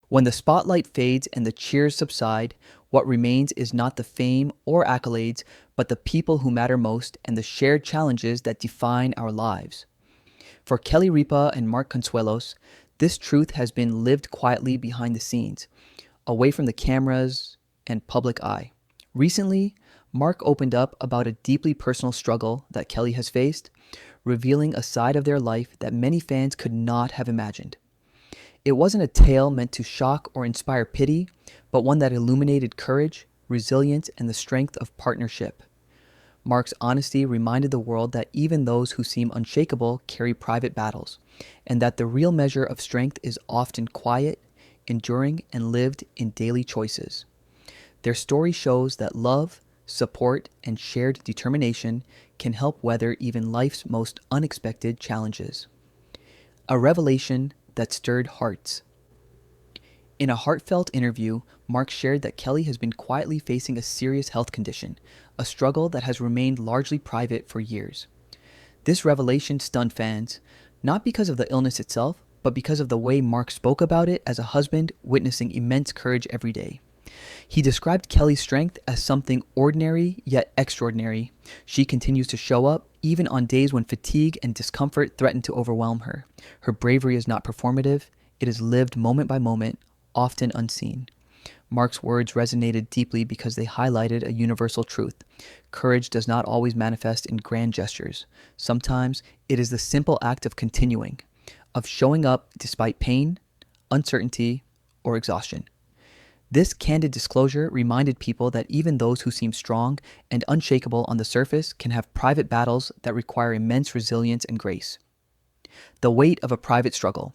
When the spotlight fades and the cheers subside, what remains is not the fame or accolades, but the people who matter most and the shared challenges that define our lives. For Kelly Ripa and Mark Consuelos, this truth has been lived quietly behind the scenes, away from the cameras and public eye. Recently, Mark opened up about a deeply personal struggle that Kelly has faced, revealing a side of their life that many fans could not have imagined. It wasn't a tale meant to shock or inspire pity, but one that illuminated courage, resilience, and the strength of partnership. Mark's honesty reminded the world that even those who seem unshakable carry private battles, and that the real measure of strength is often quiet, enduring, and lived in daily choices. Their story shows that love, support, and shared determination can help weather even life's most unexpected challenges. A revelation that stirred hearts. In a heartfelt interview, Mark shared that Kelly has been quietly facing a serious health condition, a struggle that has remained largely private for years. This revelation stunned fans, not because of the illness itself, but because of the way Mark spoke about it as a husband witnessing immense courage every day. He described Kelly's strength as something ordinary yet extraordinary. She continues to show up even on days when fatigue and discomfort threaten to overwhelm her. Her bravery is not performative, it is lived moment by moment, often unseen. Mark's words resonated deeply because they highlighted a universal truth. Courage does not always manifest in grand gestures. Sometimes it is the simple act of continuing, of showing up despite pain, uncertainty, or exhaustion. This candid disclosure reminded people that even those who seem strong and unshakable on the surface can have private battles that require immense resilience and grace. The weight of a private struggle.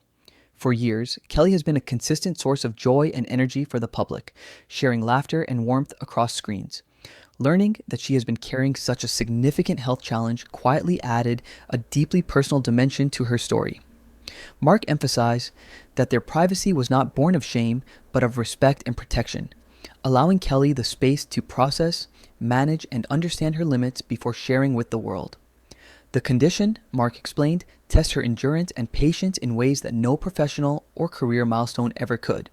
For years, Kelly has been a consistent source of joy and energy for the public, sharing laughter and warmth across screens. Learning that she has been carrying such a significant health challenge quietly added a deeply personal dimension to her story. Mark emphasized that their privacy was not born of shame, but of respect and protection, allowing Kelly the space to process, manage, and understand her limits before sharing with the world. The condition, Mark explained, tests her endurance and patience in ways that no professional or career milestone ever could.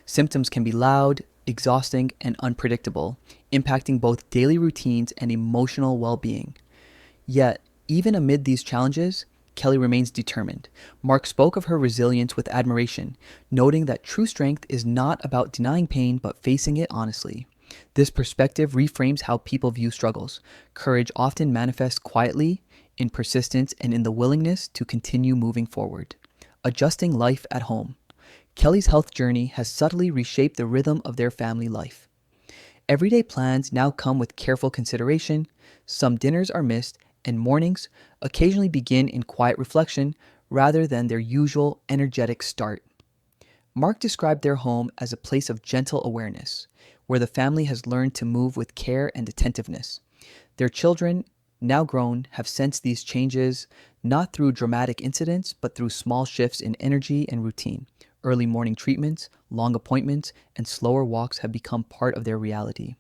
Symptoms can be loud, exhausting, and unpredictable, impacting both daily routines and emotional well-being. Yet, even amid these challenges, Kelly remains determined. Mark spoke of her resilience with admiration, noting that true strength is not about denying pain but facing it honestly. This perspective reframes how people view struggles. Courage often manifests quietly, in persistence, and in the willingness to continue moving forward. Adjusting life at home. Kelly's health journey has subtly reshaped the rhythm of their family life. Everyday plans now come with careful consideration, some dinners are missed, and mornings occasionally begin in quiet reflection rather than their usual energetic start. Mark described their home as a place of gentle awareness, where the family has learned to move with care and attentiveness. Their children, now grown, have sensed these changes not through dramatic incidents, but through small shifts in energy and routine. Early morning treatments, long appointments, and slower walks have become part of their reality.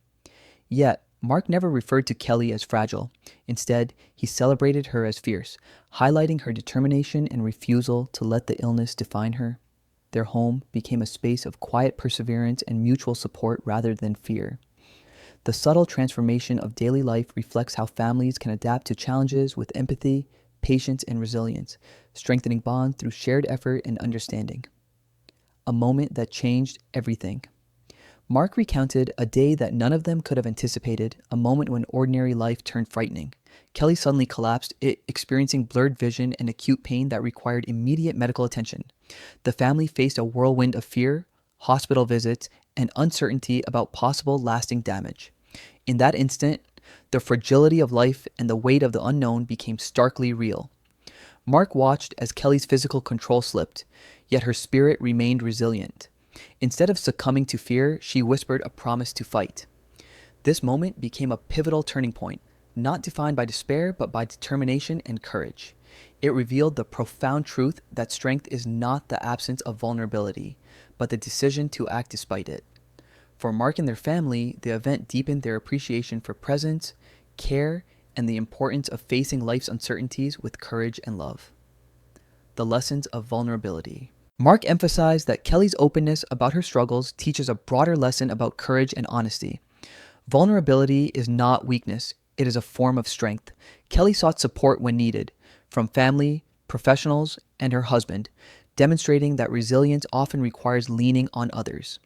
Yet, Mark never referred to Kelly as fragile. Instead, he celebrated her as fierce, highlighting her determination and refusal to let the illness define her. Their home became a space of quiet perseverance and mutual support rather than fear. The subtle transformation of daily life reflects how families can adapt to challenges with empathy, patience, and resilience, strengthening bonds through shared effort and understanding. A moment that changed everything. Mark recounted a day that none of them could have anticipated, a moment when ordinary life turned frightening. Kelly suddenly collapsed, experiencing blurred vision and acute pain that required immediate medical attention. The family faced a whirlwind of fear, hospital visits, and uncertainty about possible lasting damage. In that instant, the fragility of life and the weight of the unknown became starkly real. Mark watched as Kelly's physical control slipped, yet her spirit remained resilient. Instead of succumbing to fear, she whispered a promise to fight. This moment became a pivotal turning point, not defined by despair, but by determination and courage. It revealed the profound truth that strength is not the absence of vulnerability, but the decision to act despite it. For Mark and their family, the event deepened their appreciation for presence, care, and the importance of facing life's uncertainties with courage and love. The lessons of vulnerability. Mark emphasized that Kelly's openness about her struggles teaches a broader lesson about courage and honesty. Vulnerability is not weakness, it is a form of strength. Kelly sought support when needed, from family, professionals, and her husband, demonstrating that resilience often requires leaning on others.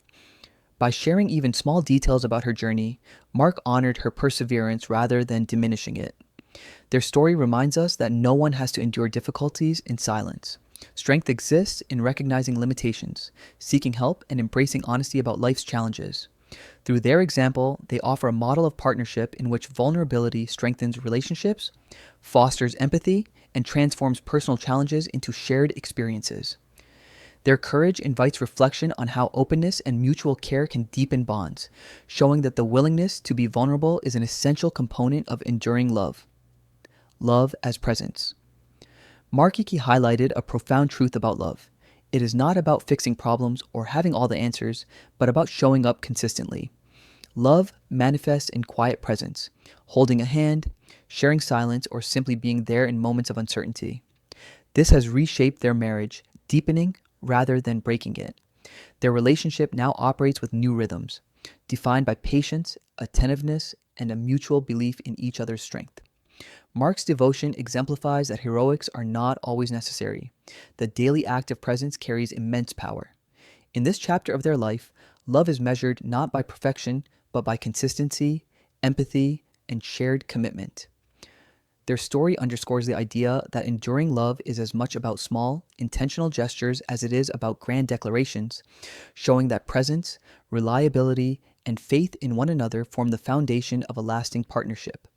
By sharing even small details about her journey, Mark honored her perseverance rather than diminishing it. Their story reminds us that no one has to endure difficulties in silence. Strength exists in recognizing limitations, seeking help, and embracing honesty about life's challenges. Through their example, they offer a model of partnership in which vulnerability strengthens relationships, fosters empathy, and transforms personal challenges into shared experiences. Their courage invites reflection on how openness and mutual care can deepen bonds, showing that the willingness to be vulnerable is an essential component of enduring love. Love as presence. Markiki highlighted a profound truth about love. It is not about fixing problems or having all the answers, but about showing up consistently. Love manifests in quiet presence, holding a hand, sharing silence, or simply being there in moments of uncertainty. This has reshaped their marriage, deepening rather than breaking it. Their relationship now operates with new rhythms, defined by patience, attentiveness, and a mutual belief in each other's strength. Mark's devotion exemplifies that heroics are not always necessary. The daily act of presence carries immense power. In this chapter of their life, love is measured not by perfection, but by consistency, empathy, and shared commitment. Their story underscores the idea that enduring love is as much about small, intentional gestures as it is about grand declarations, showing that presence, reliability, and faith in one another form the foundation of a lasting partnership.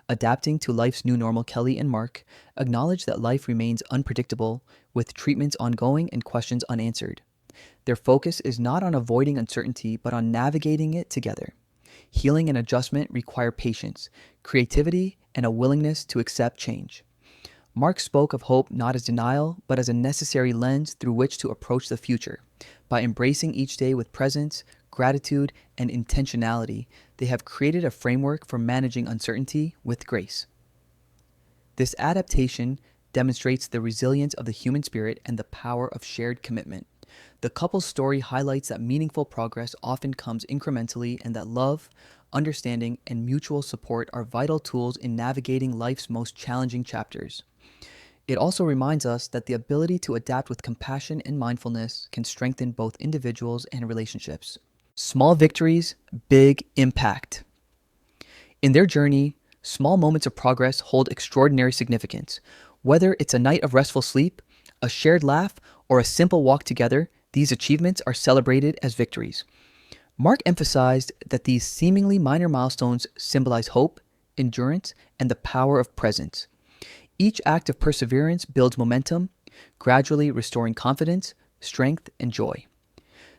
Adapting to life's new normal, Kelly and Mark acknowledge that life remains unpredictable, with treatments ongoing and questions unanswered. Their focus is not on avoiding uncertainty, but on navigating it together. Healing and adjustment require patience, creativity, and a willingness to accept change. Mark spoke of hope not as denial, but as a necessary lens through which to approach the future. By embracing each day with presence, gratitude, and intentionality, they have created a framework for managing uncertainty with grace. This adaptation demonstrates the resilience of the human spirit and the power of shared commitment. The couple's story highlights that meaningful progress often comes incrementally and that love, understanding, and mutual support are vital tools in navigating life's most challenging chapters. It also reminds us that the ability to adapt with compassion and mindfulness can strengthen both individuals and relationships. Small victories, big impact. In their journey, small moments of progress hold extraordinary significance. Whether it's a night of restful sleep, a shared laugh, or a simple walk together, these achievements are celebrated as victories. Mark emphasized that these seemingly minor milestones symbolize hope, endurance, and the power of presence. Each act of perseverance builds momentum, gradually restoring confidence, strength, and joy.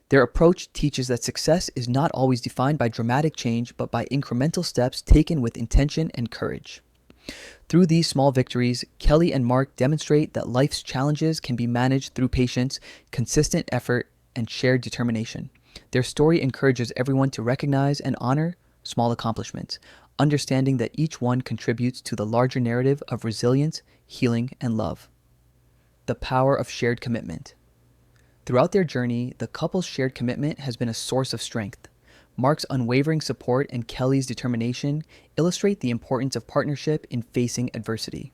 Their approach teaches that success is not always defined by dramatic change, but by incremental steps taken with intention and courage. Through these small victories, Kelly and Mark demonstrate that life's challenges can be managed through patience, consistent effort, and shared determination. Their story encourages everyone to recognize and honor small accomplishments, understanding that each one contributes to the larger narrative of resilience, healing, and love. The power of shared commitment. Throughout their journey, the couple's shared commitment has been a source of strength. Mark's unwavering support and Kelly's determination illustrate the importance of partnership in facing adversity.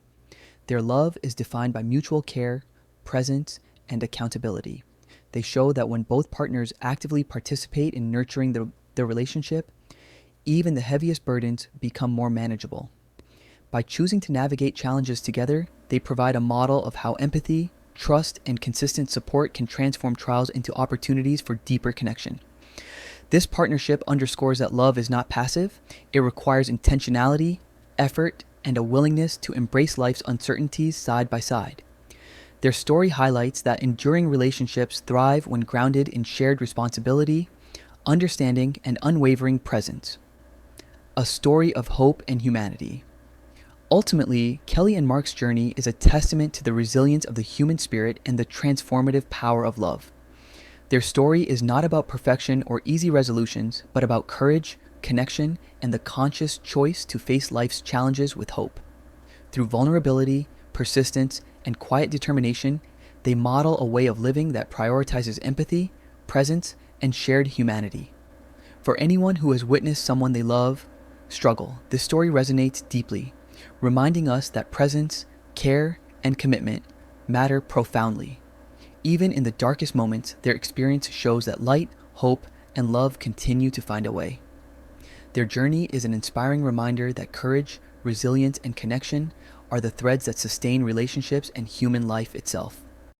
Their love is defined by mutual care, presence, and accountability. They show that when both partners actively participate in nurturing their relationship, even the heaviest burdens become more manageable. By choosing to navigate challenges together, they provide a model of how empathy, trust, and consistent support can transform trials into opportunities for deeper connection. This partnership underscores that love is not passive. It requires intentionality, effort, and a willingness to embrace life's uncertainties side by side. Their story highlights that enduring relationships thrive when grounded in shared responsibility, understanding, and unwavering presence. A story of hope and humanity. Ultimately, Kelly and Mark's journey is a testament to the resilience of the human spirit and the transformative power of love. Their story is not about perfection or easy resolutions, but about courage, connection, and the conscious choice to face life's challenges with hope. Through vulnerability, persistence, and quiet determination, They model a way of living that prioritizes empathy, presence, and shared humanity. For anyone who has witnessed someone they love struggle, this story resonates deeply, reminding us that presence, care, and commitment matter profoundly. Even in the darkest moments, their experience shows that light, hope, and love continue to find a way. Their journey is an inspiring reminder that courage, resilience, and connection are the threads that sustain relationships and human life itself.